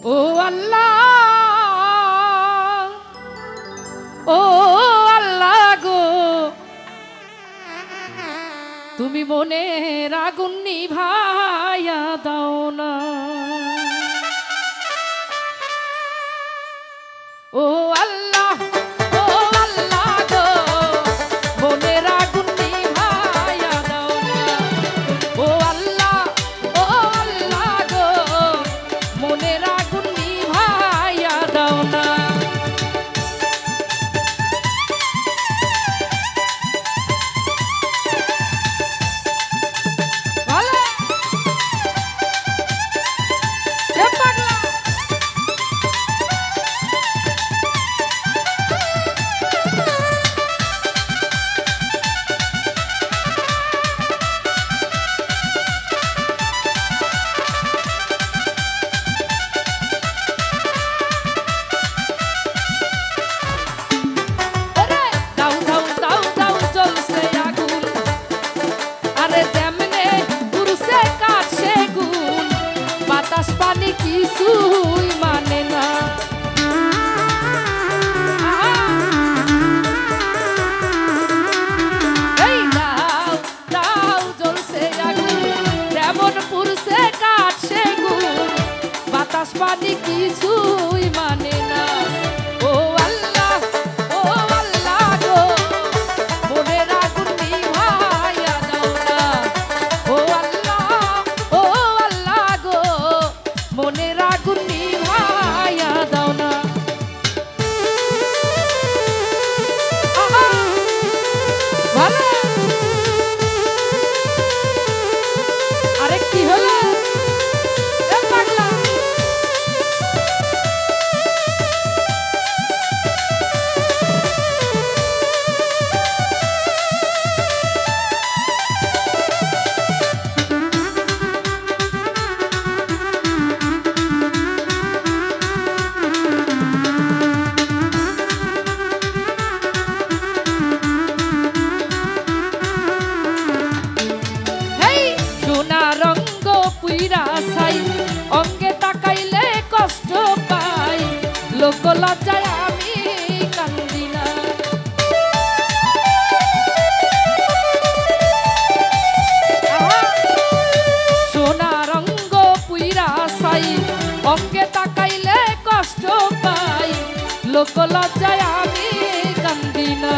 ও আল্লাহ, ও আল্লাহ গো, তুমি মনের আগুন নিভাইয়া দাও না। ও আল্লাহ, ও আল্লাহ গো, মনের আগুন নিভাইয়া দাও না। ও আল্লাহ, ও আল্লাহ গো, মনের আগুন নিভাইয়া দাও না। কিছুই মানে না, এই দাও দাও জ্বলছে আগুন, যেমন পুরছে কাঠ সেগুন, বাতাস পানি কিছুই মানে না। ও আল্লাহ, ও আল্লাহ গো, মনের আগুন নিভাইয়া দাও না। ও আল্লাহ, ও আল্লাহ গো, মনের আগুন নিভাইয়া দাও না। ভালো আরে কি হলো পাগলা, অঙ্গে তাকাইলে কষ্ট পাই, লোক লজ্জায় আমি কান্দি না। সোনা রঙ্গ পুইরা ছাই, অঙ্গে তাকাইলে কষ্ট পাই, লোক লজ্জায় আমি কান্দি না।